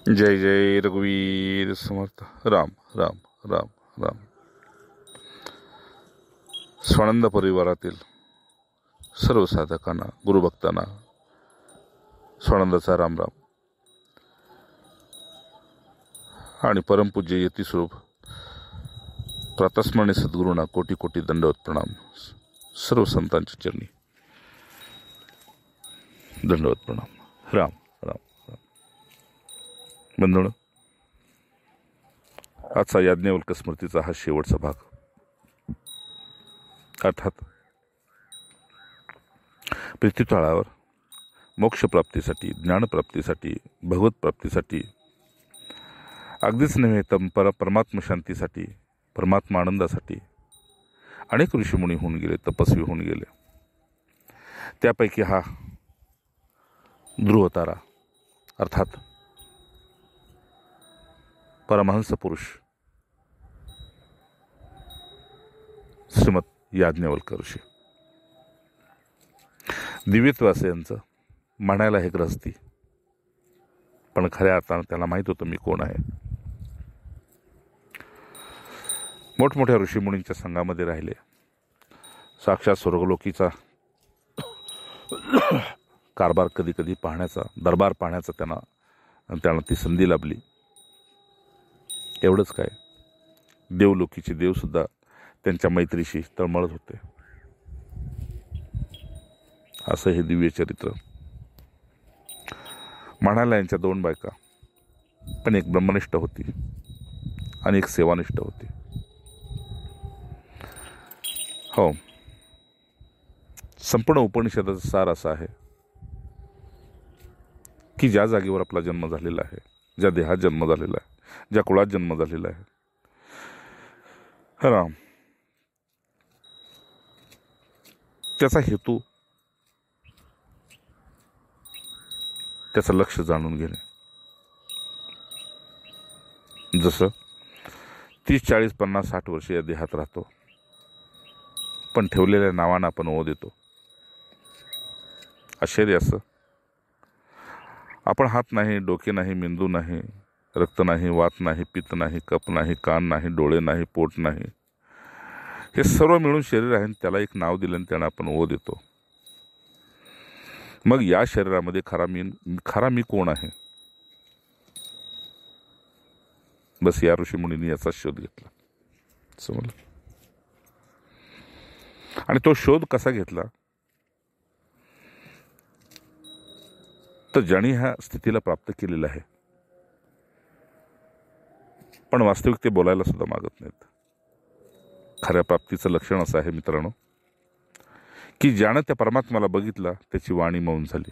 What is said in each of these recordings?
जय जय रघुवीर समर्थ. राम राम राम राम. स्वानंद परिवारातील सर्व साधकांना, गुरुभक्तांना स्वानंदाचा राम राम. आणि परमपूज्य यतीस्वरूप प्रातस्मरणी सद्गुरूंना कोटी कोटी दंडवत प्रणाम. सर्व संतांच्या चरणी दंडवत प्रणाम. राम राम राम. बंधूंनो, आजचा याज्ञवल्क्य स्मृतीचा हा शेवटचा भाग. अर्थात पृथ्वीतळावर मोक्षप्राप्तीसाठी, ज्ञानप्राप्तीसाठी, भगवत प्राप्तीसाठी, अगदीच नव्हे तर परमात्म शांतीसाठी, परमात्मा आनंदासाठी अनेक ऋषीमुनी होऊन गेले, तपस्वी होऊन गेले. त्यापैकी हा ध्रुवतारा अर्थात परमहंस पुरुष श्रीमद याज्ञवल्क्य ऋषी. दिव्यत्वासे यांचं म्हणायला हे ग्रहस्थी, पण खऱ्या अर्थानं त्याला माहीत होतं मी कोण आहे. मोठमोठ्या ऋषीमुनींच्या संघामध्ये राहिले. साक्षात स्वर्गलोकीचा कारभार कधी कधी पाहण्याचा, दरबार पाहण्याचा त्यांना ती संधी लाभली. एवढंच काय, देवलोकीचे देवसुद्धा त्यांच्या मैत्रीशी तळमळत होते. असं हे दिव्य चरित्र. म्हणायला यांच्या 2 बायका, पण एक ब्रह्मनिष्ठ होती आणि एक सेवानिष्ठ होती. हो, संपूर्ण उपनिषदाचा सार असा आहे की ज्या जागेवर आपला जन्म झालेला आहे, ज्या देहात जन्म झालेला आहे, ज्या कुळात जन्म झालेला आहे, राम, त्याचा हेतू, त्याचं लक्ष जाणून घेणे. जसं 30, 40, 50, 60 वर्ष या देहात राहतो, पण ठेवलेल्या नावानं आपण ओ देतो. आश्चर्य असं, आपण हात नाही, डोके नाही, मेंदू नाही, रक्त नाही, वात नाही, पित्त नाही, कफ नाही, कान नाही, डोळे नाही, पोट नाही, हे सर्व मिळून शरीर आहे. त्याला एक नाव दिलं आणि त्यानं आपण ओ देतो. मग या शरीरामध्ये खरा मी कोण आहे? बस या ऋषीमुनींनी याचा शोध घेतला. समजलं? आणि तो शोध कसा घेतला तर ज्यांनी ह्या स्थितीला प्राप्त केलेलं आहे, पण वास्तविक ते बोलायला सुद्धा मागत नाहीत. खऱ्या प्राप्तीचं लक्षण असं आहे मित्रांनो, की ज्यानं त्या परमात्म्याला बघितला त्याची वाणी मौन झाली.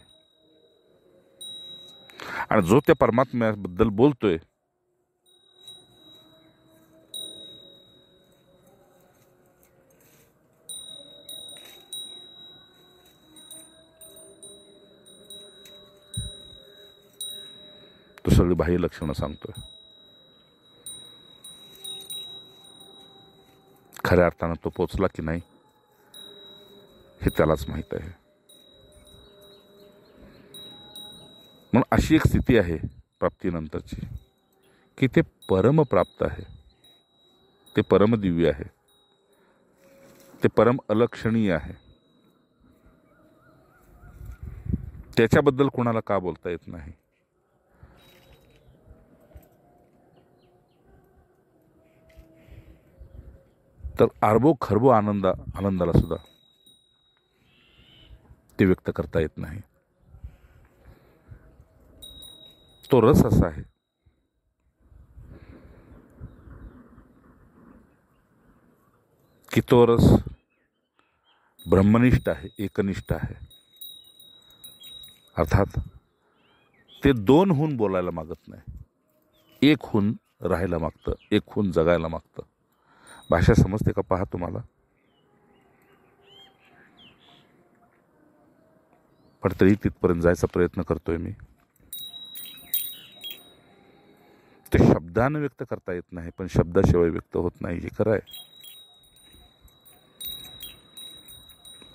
आणि जो त्या परमात्म्याबद्दल बोलतोय तो सगळी बाह्य लक्षणं सांगतोय. खऱ्या अर्थानं तो पोचला की नाही हे त्यालाच माहीत आहे. म्हणून अशी एक स्थिती आहे प्राप्तीनंतरची की ते परमप्राप्त आहे, ते परमदिव्य आहे, ते परम अलक्षणीय आहे. त्याच्याबद्दल कोणाला का बोलता येत नाही? तर अरबो खरबो आनंदाला सुद्धा ते व्यक्त करता येत नाही. तो रस असा आहे की तो रस ब्रह्मनिष्ठ आहे, एकनिष्ठ आहे. अर्थात ते 2 होऊन बोलायला मागत नाही, 1 होऊन राहायला मागतं, 1 होऊन जगायला मागतं. भाषा समजते का पहा तुम्हाला? पण तरी तिथपर्यंत जायचा प्रयत्न करतोय मी. ते शब्दानं व्यक्त करता येत नाही, पण शब्दाशिवाय व्यक्त होत नाही, हे खरं आहे.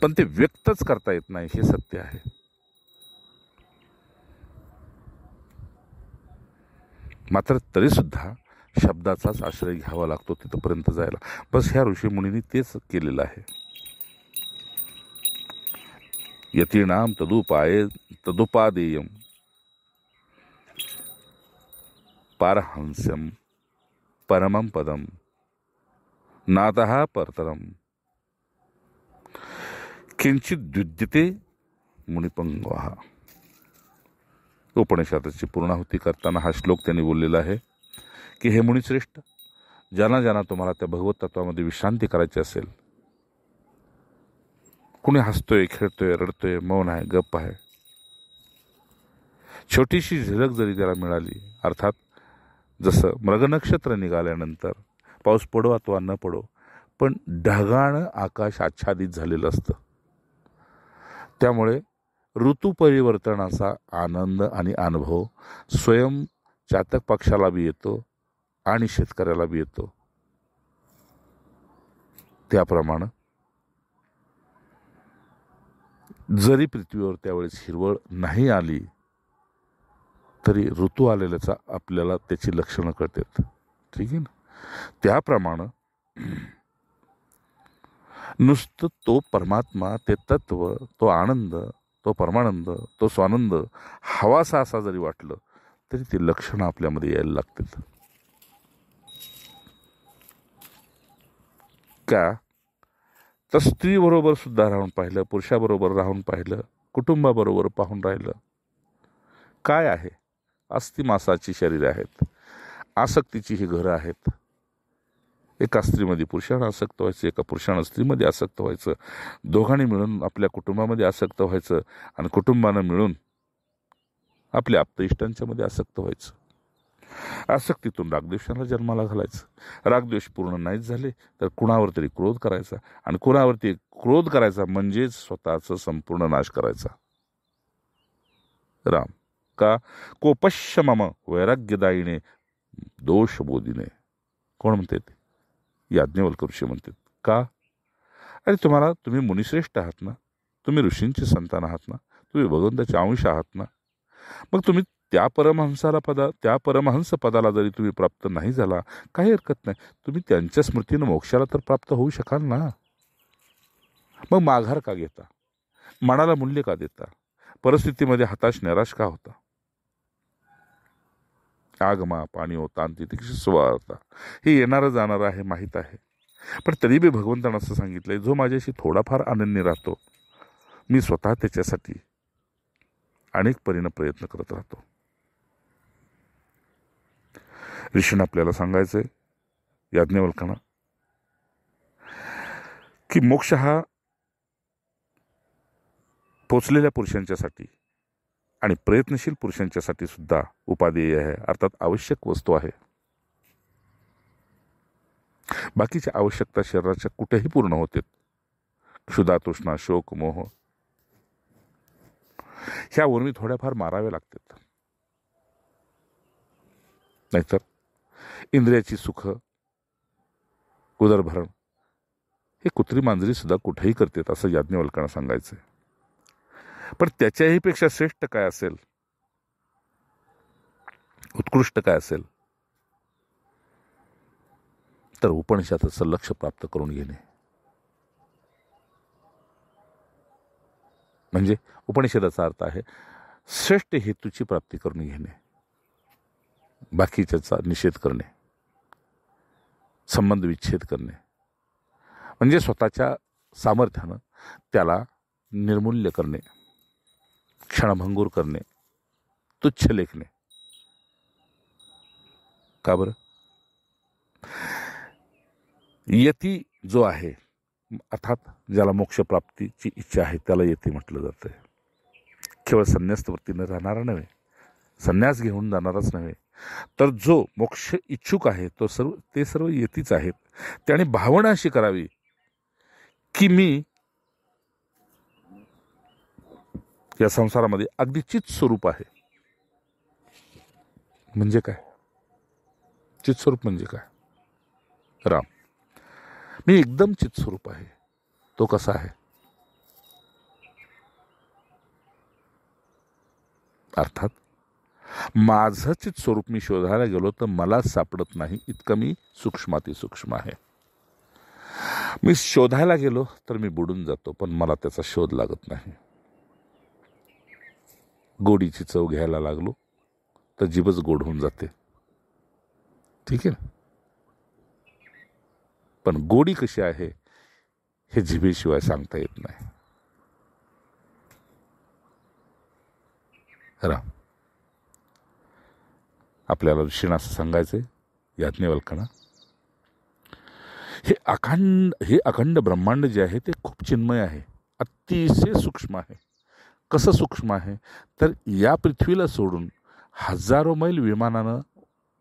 पण ते व्यक्तच करता येत नाही, हे सत्य आहे. मात्र तरीसुद्धा शब्दाचाच आश्रय घ्यावा लागतो तिथपर्यंत जायला. बस ह्या ऋषीमुनींनी तेच केलेलं आहे. यतीनाम तदुपादेयम पारहंस्यम परमं पदम नातः परतरम किंचित द्युद्यते मुनिपंगवाः. उपनिषदाची पूर्णाहुती करताना हा श्लोक त्यांनी बोललेला आहे की हे मुनिश्रेष्ठ, ज्यांना ज्यांना तुम्हाला त्या भगवत तत्वामध्ये विश्रांती करायची असेल, कुणी हसतोय, खेळतोय, रडतोय, मौन आहे, गप्प आहे, छोटीशी झलक जरी त्याला मिळाली, अर्थात जसं मृगनक्षत्र निघाल्यानंतर पाऊस पडो अथवा न पडो, पण ढगाळं आकाश आच्छादित झालेलं असतं. त्यामुळे ऋतू परिवर्तनाचा आनंद आणि अनुभव स्वयं चातक पक्षाला बी येतो आणि शेतकऱ्याला बी येतो. त्याप्रमाणे जरी पृथ्वीवर त्यावेळेस हिरवळ नाही आली तरी ऋतू आलेल्याचा आपल्याला त्याची लक्षणं कळतात. ठीक आहे ना. त्याप्रमाणे नुसतं तो परमात्मा, ते तत्व, तो आनंद, तो परमानंद, तो स्वानंद हवासा असा जरी वाटलं तरी ती लक्षणं आपल्यामध्ये यायला लागतात. का तर स्त्रीबरोबर सुद्धा राहून पाहिलं, पुरुषाबरोबर राहून पाहिलं, कुटुंबाबरोबर पाहून राहिलं, काय आहे? अस्थि मासाची शरीर आहेत, आसक्तीची ही घरं आहेत. एका स्त्रीमध्ये पुरुषानं आसक्त व्हायचं, एका पुरुषानं स्त्रीमध्ये आसक्त व्हायचं, दोघांनी मिळून आपल्या कुटुंबामध्ये आसक्त व्हायचं आणि कुटुंबानं मिळून आपल्या आप्तइष्टांच्या मध्ये आसक्त व्हायचं. आसक्तीतून रागद्वेषाला जन्माला घालायचं. रागद्वेष पूर्ण नाहीच झाले तर कुणावर तरी क्रोध करायचा, आणि कुणावरती क्रोध करायचा म्हणजेच स्वतःचा संपूर्ण नाश करायचा. राम का कोपश्य मम वैराग्यदायीने दोष बोधिने. कोण म्हणते? याज्ञवल्क्य ऋषी म्हणतात. का? अरे तुम्ही मुनिश्रेष्ठ आहात ना, तुम्ही ऋषींचे संतान आहात ना, तुम्ही भगवंताचे अंश आहात ना, मग तुम्ही त्या परमहंस पदाला जरी तुम्ही प्राप्त नाही झाला, काही हरकत नाही, तुम्ही त्यांच्या स्मृतीनं मोक्षाला तर प्राप्त होऊ शकाल ना. मग माघार का घेता? मनाला मूल्य का देता? परिस्थितीमध्ये हताश निराश का होता? आगमा पाणी होता आणि तिथे स्वार्थ हे येणारं जाणारं आहे, माहीत आहे. पण तरी बी भगवंतानं असं सांगितलंय, जो माझ्याशी थोडाफार आनंदी राहतो, मी स्वतः त्याच्यासाठी अनेक परीने प्रयत्न करत राहतो. ऋषीनं आपल्याला सांगायचंय, याज्ञवल्क्यांना, की मोक्ष हा पोचलेल्या पुरुषांच्यासाठी आणि प्रयत्नशील पुरुषांच्यासाठी सुद्धा उपादेय आहे, अर्थात आवश्यक वस्तू आहे. बाकीच्या आवश्यकता शरीराच्या कुठेही पूर्ण होते. क्षुधा, तृष्णा, शोक, मोह ह्या उर्मी थोड्याफार माराव्या लागतात. नाहीतर इंद्रियाची सुख, उदरभरण हे कुत्री मांजरी सुद्धा कुठेही करतात, असं याज्ञवल्क्यांना सांगायचंय. पण त्याच्याही पेक्षा श्रेष्ठ काय असेल, उत्कृष्ट काय असेल, तर उपनिषदाचं लक्ष प्राप्त करून घेणे. म्हणजे उपनिषदाचा अर्थ आहे श्रेष्ठ हेतूची प्राप्ती करून घेणे, बाकीच्याचा निषेध करणे, संबंध विच्छेद करणे, म्हणजे स्वतःच्या सामर्थ्यानं त्याला निर्मूल्य करणे, क्षणभंगूर करणे, तुच्छ लेखणे. का बरं? यती जो आहे, अर्थात ज्याला मोक्षप्राप्तीची इच्छा आहे, त्याला यती म्हटलं जातं. केवळ संन्यास वृत्तीने राहणारा नव्हे, संन्यास घेऊन जाणारच नव्हे, तर जो मोक्ष इच्छुक आहे ते सर्व यतीच आहेत. त्याने भावना अशी करावी की मी या संसारामध्ये अगदी चित स्वरूप आहे. म्हणजे काय? चित स्वरूप म्हणजे काय? राम, मी एकदम चित स्वरूप आहे. तो कसा आहे? अर्थात माझंच स्वरूप मी शोधायला गेलो तर मलाच सापडत नाही, इतकं मी सूक्ष्म आहे. मी शोधायला गेलो तर मी बुडून जातो, पण मला त्याचा शोध लागत नाही. गोडीची चव घ्यायला लागलो तर जीभच गोड होऊन जाते. ठीक आहे ना? पण गोडी कशी आहे हे जिभेशिवाय सांगता येत नाही. खरं आपल्याला ऋषींना असं सांगायचंय, याज्ञवल्क्यांना, हे अखंड ब्रह्मांड जे आहे ते खूप चिन्मय आहे, अतिशय सूक्ष्म आहे. कसं सूक्ष्म आहे तर या पृथ्वीला सोडून हजारो मैल विमानानं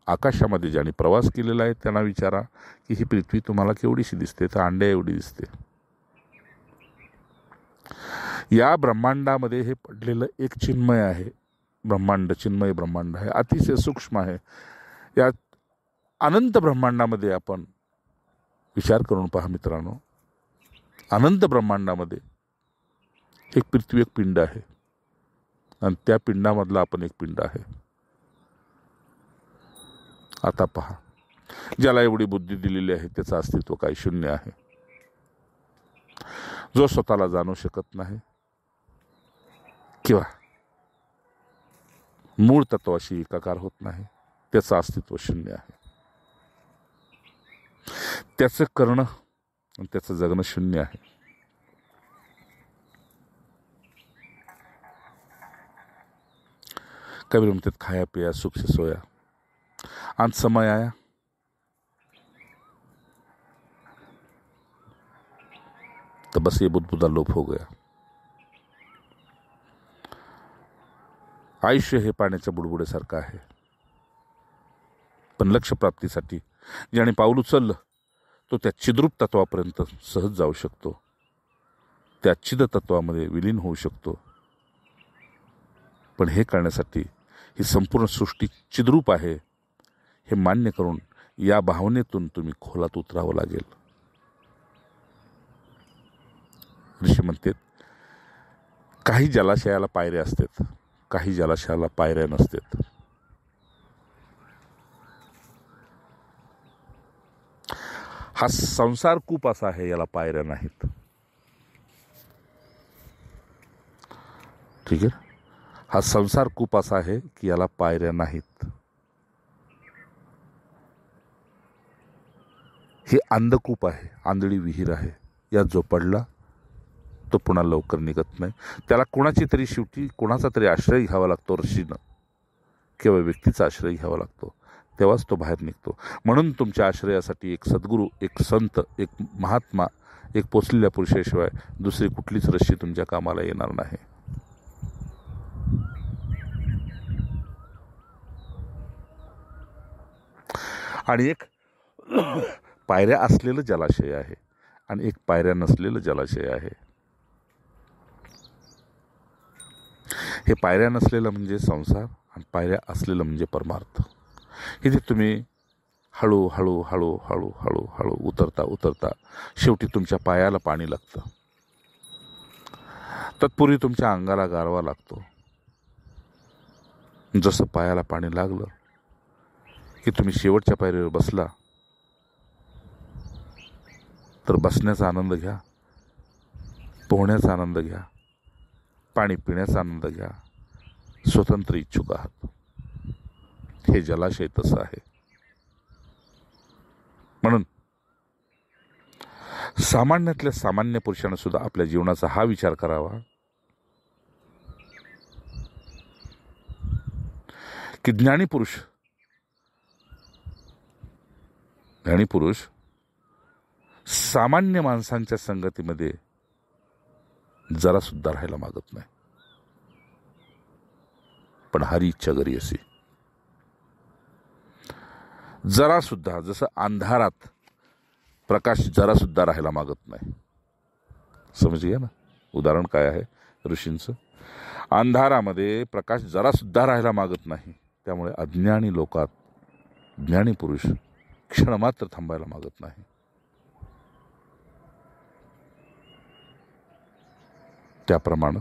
आकाशामध्ये ज्यांनी प्रवास केलेला आहे त्यांना विचारा की ही पृथ्वी तुम्हाला केवढीशी दिसते, तर अंड्या एवढी दिसते. या ब्रह्मांडामध्ये हे पडलेलं एक चिन्मय आहे ब्रह्मांड, चिन्मय ब्रह्मांड आहे, अतिशय सूक्ष्म आहे. या अनंत ब्रह्मांडामध्ये आपण विचार करून पहा मित्रांनो, अनंत ब्रह्मांडामध्ये एक पृथ्वी, एक पिंड आहे आणि त्या पिंडामधला आपण एक पिंड आहे. आता पहा, ज्याला एवढी बुद्धी दिलेली आहे त्याचं अस्तित्व काय शून्य आहे. जो स्वतःला जाणू शकत नाही किंवा मूळ तत्वाशी एकाकार होत नाही, त्याचं अस्तित्व शून्य आहे. त्याचं करणं आणि त्याचं जगणं शून्य आहे. कबीर म्हणतात, खाया पिया सुख से सोया, अंत समय आया तो बस ये बुदबुदा लोप हो गया. आयुष्य हे पाण्याच्या बुडबुड्यासारखं आहे, पण लक्ष्य प्राप्तीसाठी ज्याने पाऊल उचललं तो त्या चिद्रूप तत्वापर्यंत सहज जाऊ शकतो, त्या चिद तत्वामध्ये विलीन होऊ शकतो. पण हे करण्यासाठी ही संपूर्ण सृष्टी चिद्रूप आहे हे मान्य करून या भावनेतून तुम्ही खोलात उतरावं लागेल. ऋषी म्हणतात, काही जलाशयाला पायऱ्या असतात, काही जलाशयाला पायऱ्या नसतात. हा संसार कूप असा आहे, याला पायऱ्या नाहीत. ठीक आहे. हा संसार कूप असा आहे की याला पायऱ्या नाहीत. हे अंधकूप आहे, आंधळी विहीर आहे. यात जो पडला तो पुन्हा लवकर निघत नाही. त्याला कोणाची तरी शेवटी कोणाचा तरी आश्रय घ्यावा लागतो, ऋषीनं किंवा व्यक्तीचा आश्रय घ्यावा लागतो, तेव्हाच तो बाहेर निघतो. म्हणून तुमच्या आश्रयासाठी एक सद्गुरू, एक संत, एक महात्मा, एक पोचलेल्या पुरुषाशिवाय दुसरी कुठलीच रस्सी तुमच्या कामाला येणार नाही. आणि एक पायऱ्या असलेलं जलाशय आहे आणि एक पायऱ्या नसलेलं जलाशय आहे. हे पायऱ्या नसलेलं म्हणजे संसार आणि पायऱ्या असलेलं म्हणजे परमार्थ. इथे तुम्ही हळूहळू हळूहळू हळूहळू उतरता उतरता शेवटी तुमच्या पायाला पाणी लागतं. तत्पूर्वी तुमच्या अंगाला गारवा लागतो. जसं पायाला पाणी लागलं की तुम्ही शेवटच्या पायरीवर बसला तर बसण्याचा आनंद घ्या, पोहण्याचा आनंद घ्या, पाणी पिण्याचा आनंद घ्या, स्वतंत्र इच्छुक आहात. हे जलाशय तसं आहे. म्हणून सामान्यातल्या सामान्य पुरुषानं सुद्धा आपल्या जीवनाचा हा विचार करावा की ज्ञानी पुरुष सामान्य माणसांच्या संगतीमध्ये जरा सुद्धा राहायला मागत नाही. पण हरी इच्छा घरी असे जरा सुद्धा, जसं अंधारात प्रकाश जरा सुद्धा राहायला मागत नाही. समज घ्या ना, उदाहरण काय आहे ऋषींचं. अंधारामध्ये प्रकाश जरा सुद्धा राहायला मागत नाही. त्यामुळे अज्ञानी लोकात ज्ञानी पुरुष क्षण मात्र थांबायला मागत नाही. त्याप्रमाणे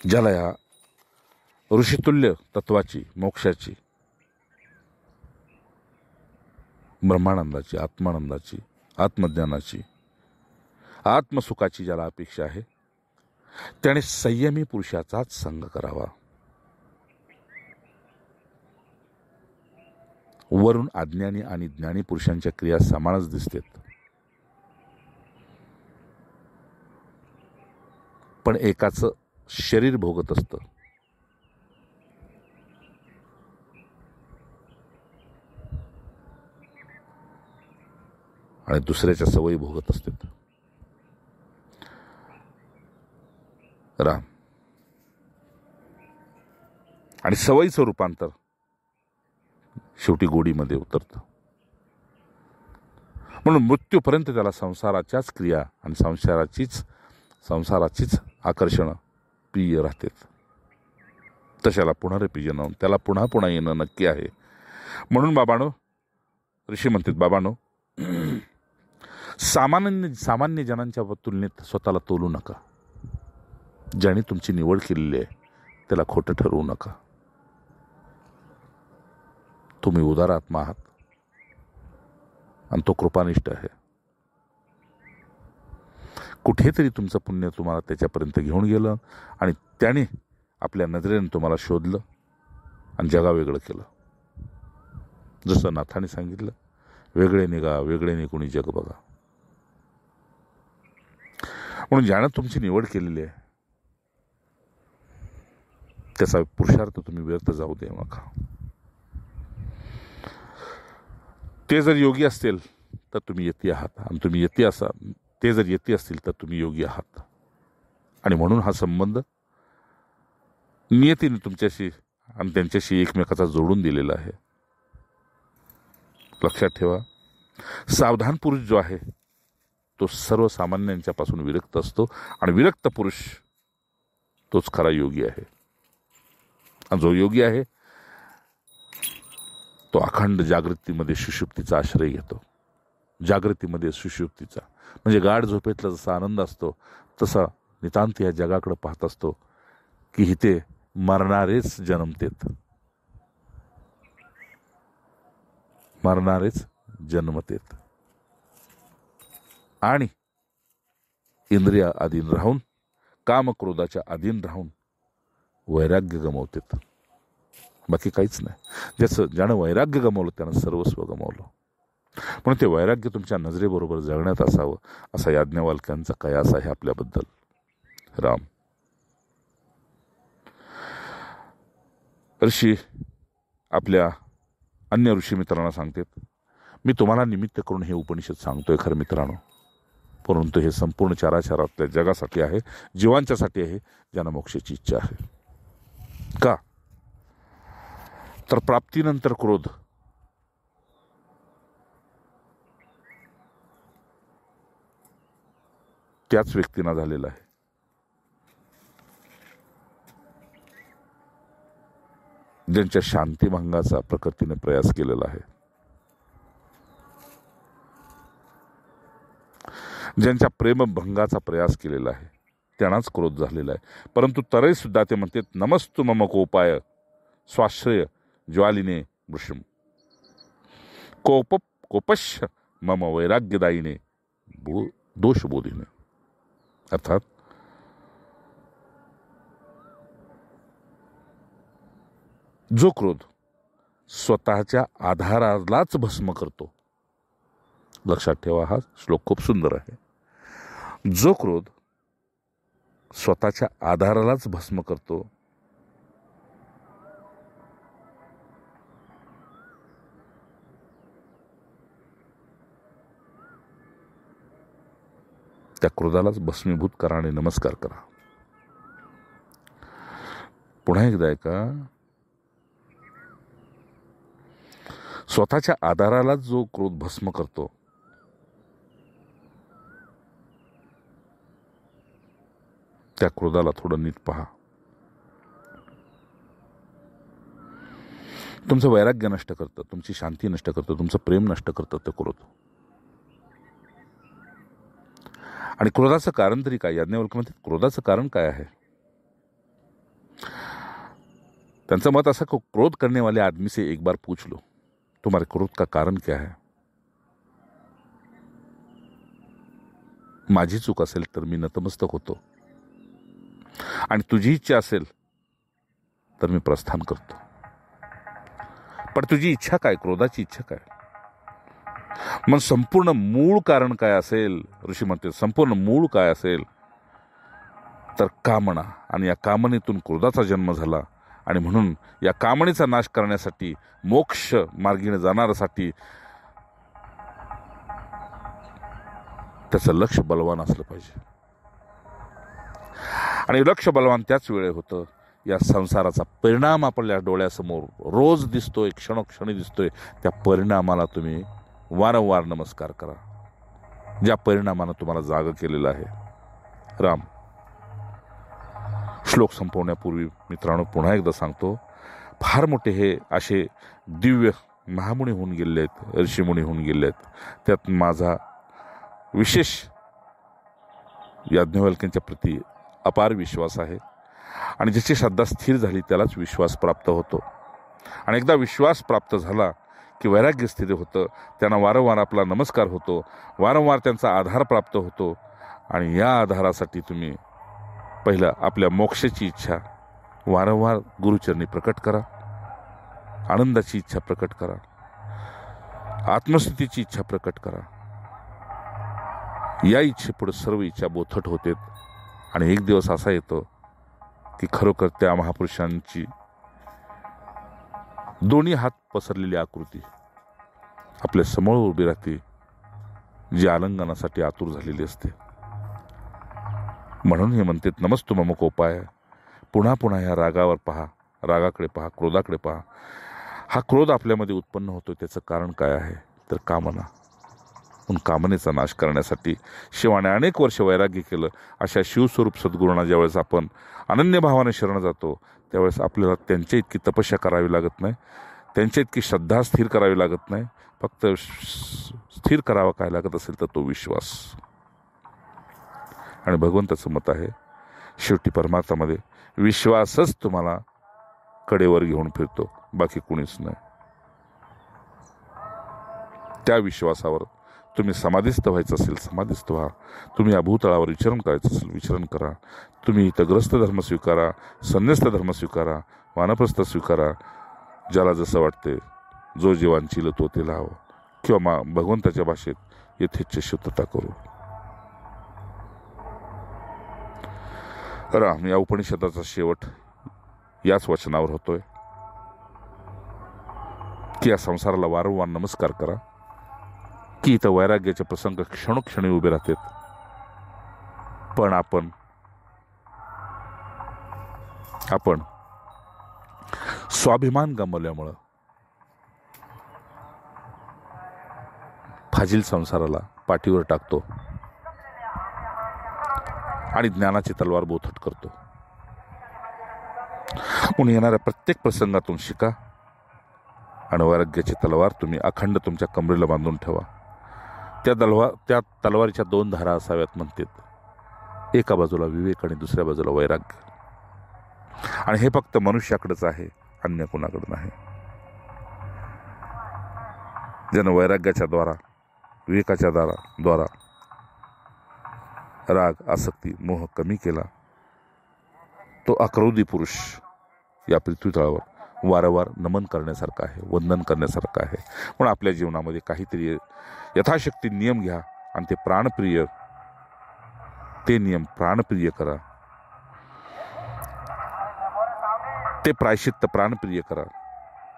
ज्याला या ऋषितुल्य तत्वाची, मोक्षाची, ब्रह्मानंदाची, आत्मानंदाची, आत्मज्ञानाची, आत्मसुखाची ज्याला अपेक्षा आहे त्याने संयमी पुरुषाचाच संग करावा. वरून अज्ञानी आणि ज्ञानी पुरुषांच्या क्रिया समानच दिसतात, पण एकाचं शरीर भोगत असतं, आणि दुसऱ्याच्या सवयी भोगत असतात. राम आणि सवयीचं रूपांतर शेवटी गोडीमध्ये उतरतं. म्हणून मृत्यूपर्यंत त्याला संसाराच्याच क्रिया आणि संसाराचीच आकर्षणं प्रिय राहतात. तशाला पुनरपि जनम, त्याला पुन्हा पुन्हा येणं नक्की आहे. म्हणून बाबांनो, ऋषी म्हणतात बाबांनो, सामान्य जनांच्या तुलनेत स्वतःला तोलू नका. ज्याने तुमची निवड केलेली आहे त्याला खोटं ठरवू नका. तुम्ही उदार आत्मा आहात आणि तो कृपानिष्ठ आहे. कुठेतरी तुमचं पुण्य तुम्हाला त्याच्यापर्यंत घेऊन गेलं आणि त्याने आपल्या नजरेने तुम्हाला शोधलं आणि जगावेगळं केलं. जसं नाथाने सांगितलं, वेगळे निघा, वेगळे निघून जग बघा. म्हणून ज्यानं तुमची निवड केलेली आहे त्याचा पुरुषार्थ तुम्ही व्यर्थ जाऊ देऊ नका. ते जर योगी असतील तर तुम्ही यती आहात, आणि तुम्ही यती असाल, ते जर यती असतील तर तुम्ही योगी आहात. आणि म्हणून हा संबंध नियतीने तुमच्याशी आणि त्यांच्याशी एकमेकाचा जोडून दिलेला आहे. लक्षात ठेवा, सावधान पुरुष जो आहे तो सर्वसामान्यांच्यापासून विरक्त असतो, आणि विरक्त पुरुष तोच खरा योगी आहे. आणि जो योगी आहे तो अखंड जागृतीमध्ये सुषुप्तीचा आश्रय घेतो. जागृतीमध्ये सुषुप्तीचा म्हणजे गाढ झोपेतला जसा आनंद असतो तसा नितांत या जगाकडे पाहत असतो की इथे मरणारेच जन्मतेत, मरणारेच जन्मतेत, आणि इंद्रिया अधीन राहून, कामक्रोधाच्या अधीन राहून वैराग्य गमावतात. बाकी काहीच नाही. ज्यानं वैराग्य गमावलं त्यानं सर्वस्व गमावलं. म्हणून ते वैराग्य तुमच्या नजरेबरोबर जगण्यात असावं असा याज्ञवल्क्यांचा कयास आहे आपल्याबद्दल. राम. ऋषी आपल्या अन्य ऋषी मित्रांना सांगतात, मी तुम्हाला निमित्त करून हे उपनिषद सांगतोय खरं मित्रांनो, परंतु हे संपूर्ण चराचरातल्या जगासाठी आहे, जीवांच्यासाठी आहे, ज्यांना मोक्षाची इच्छा आहे. का तर प्राप्तीनंतर क्रोध, त्याच व्यक्तींना झालेला आहे. ज्यांच्या शांतीभंगाचा प्रकृतीने प्रयास केलेला आहे, ज्यांच्या प्रेमभंगाचा प्रयास केलेला आहे, त्यांनाच क्रोध झालेला आहे. परंतु तरी सुद्धा ते म्हणतात, नमस्तु मम कोपाय स्वाश्रय ज्वालिने वृषम कोपश्य मम वैराग्यदायीने दोषबोधीने. अर्थात जो क्रोध स्वतःच्या आधारालाच भस्म करतो, लक्षात ठेवा, हा श्लोक खूप सुंदर आहे. जो क्रोध स्वतःच्या आधारालाच भस्म करतो त्या क्रोधालाच भस्मीभूत करा आणि नमस्कार करा. पुन्हा एकदा ऐका, स्वतःच्या आधारालाच जो क्रोध भस्म करतो त्या क्रोधाला थोडं नीट पहा. तुमचं वैराग्य नष्ट करतं, तुमची शांती नष्ट करतं, तुमचं प्रेम नष्ट करतं ते क्रोध. आणि क्रोधाचं कारण तरी काय? याज्ञवल्क्य म्हणतात, क्रोधाचं कारण काय आहे? त्यांचं मत असं कि क्रोध करने वाले आदमी से एक बार पूछ लो तुम्हारे क्रोध का कारण क्या है. माझी चूक असेल तर मी नतमस्तक होतो आणि तुझी इच्छा असेल तर मी प्रस्थान करतो. पण तुझी इच्छा काय, क्रोधाची इच्छा काय? मग संपूर्ण मूळ कारण काय असेल? ऋषी म्हणते संपूर्ण मूळ काय असेल तर कामना, आणि या कामनेतून क्रोधाचा जन्म झाला. आणि म्हणून या कामनेचा नाश करण्यासाठी, मोक्ष मार्गीने जाणाऱ्यासाठी त्याचं लक्ष बलवान असलं पाहिजे. आणि लक्ष बलवान त्याच वेळे होतं या संसाराचा परिणाम आपल्या डोळ्यासमोर रोज दिसतोय, क्षणोक्षणी दिसतोय. त्या परिणामाला तुम्ही वारंवार नमस्कार करा, ज्या परिणामानं तुम्हाला जाग केलेलं आहे. राम. श्लोक संपवण्यापूर्वी मित्रांनो पुन्हा एकदा सांगतो, फार मोठे हे असे दिव्य महामुनी होऊन गेले आहेत, ऋषीमुनी होऊन गेले आहेत. त्यात माझा विशेष याज्ञवल्क्यांच्या प्रती अपार विश्वास आहे. आणि ज्याची श्रद्धा स्थिर झाली त्यालाच विश्वास प्राप्त होतो. आणि एकदा विश्वास प्राप्त झाला की वैराग्य स्थिर होतं. त्यांना वारंवार आपला नमस्कार होतो, वारंवार त्यांचा आधार प्राप्त होतो. आणि या आधारासाठी तुम्ही पहिलं आपल्या मोक्षाची इच्छा वारंवार गुरुचरणी प्रकट करा, आनंदाची इच्छा प्रकट करा, आत्मस्थितीची इच्छा प्रकट करा. या इच्छेपुढे सर्व इच्छा बोथट होते. आणि एक दिवस असा येतो की खरोखर त्या महापुरुषांची दोन्ही हात पसरलेली आकृती आपल्या समोर उभी राहते, जी आलिंगनासाठी आतुर झालेली असते. म्हणून हे म्हणतात नमस्तु मम कोपाय. पुन्हा पुन्हा या रागावर पहा, रागाकडे पहा, क्रोधाकडे पहा. हा क्रोध आपल्यामध्ये उत्पन्न होतो त्याचं कारण काय आहे तर कामना. पण कामनेचा नाश करण्यासाठी शिवाने अनेक वर्ष वैराग्य केलं. अशा शिवस्वरूप सद्गुरूंना ज्यावेळेस आपण अनन्यभावाने शरण जातो त्यावेळेस आपल्याला त्यांच्या इतकी तपस्या करावी लागत नाही, त्यांच्या इतकी श्रद्धा स्थिर करावी लागत नाही. फक्त स्थिर करावा काय लागत असेल तर तो विश्वास. आणि भगवंताचं मत आहे शेवटी परमार्थामध्ये विश्वासच तुम्हाला कडेवर घेऊन फिरतो, बाकी कुणीच नाही. त्या विश्वासावर तुम्ही समाधिस्थ व्हायचं असेल समाधिस्थ व्हा. तुम्ही अभूतळावर विचरण करायचं असेल विचरण करा. तुम्ही इथं ग्रस्त धर्म स्वीकारा, संन्यस्त धर्म स्वीकारा, वानप्रस्थ स्वीकारा, ज्याला जसं वाटते, जो जीवांची तो ते लाव, किंवा भगवंताच्या भाषेत यथेच्छ शुद्धता करू. राम. या उपनिषदाचा शेवट याच वचनावर होतोय की या संसाराला वारंवार नमस्कार करा, की इथं वैराग्याचे प्रसंग क्षणोक्षणी उभे राहतात. पण आपण स्वाभिमान गमावल्यामुळं फाजील संसाराला पाठीवर टाकतो आणि ज्ञानाची तलवार बोथट करतो. म्हणून येणाऱ्या प्रत्येक प्रसंगातून शिका आणि वैराग्याची तलवार तुम्ही अखंड तुमच्या कमरेला बांधून ठेवा. त्या तलवारीच्या दोन धारा असाव्यात म्हणतात, एका बाजूला विवेक आणि दुसऱ्या बाजूला वैराग्य. आणि हे फक्त मनुष्याकडेच आहे, अन्य कोणाकडे नाही. ज्यानं वैराग्याच्या द्वारा, विवेकाच्या द्वारा राग, आसक्ती, मोह कमी केला तो अक्रोधी पुरुष या पृथ्वीतळावर वारंवार नमन करण्यासारखा आहे, वंदन करण्यासारखं आहे. म्हणून आपल्या जीवनामध्ये काहीतरी यथाशक्ती नियम घ्या आणि ते नियम प्राणप्रिय करा. ते प्रायश्चित्त प्राणप्रिय करा,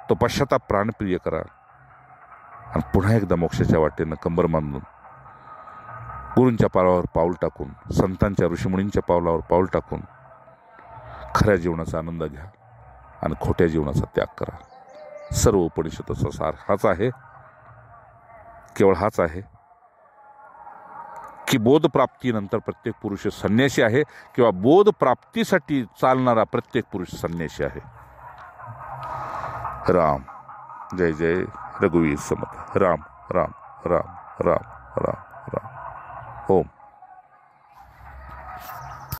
तो पश्चाताप प्राणप्रिय करा. आणि पुन्हा एकदा मोक्षाच्या वाटेनं कंबर बांधून गुरूंच्या पावलावर पाऊल टाकून, संतांच्या ऋषीमुनींच्या पावलावर पाऊल टाकून खऱ्या जीवनाचा आनंद घ्या आणि खोट्या जीवनाचा त्याग करा. सर्व उपनिषदाचा सार हाच आहे, केवळ हाच आहे की बोधप्राप्तीनंतर प्रत्येक पुरुष संन्यासी आहे, किंवा बोधप्राप्तीसाठी चालणारा प्रत्येक पुरुष संन्यासी आहे. राम. जय जय रघुवीर समर्थ. राम राम राम राम राम.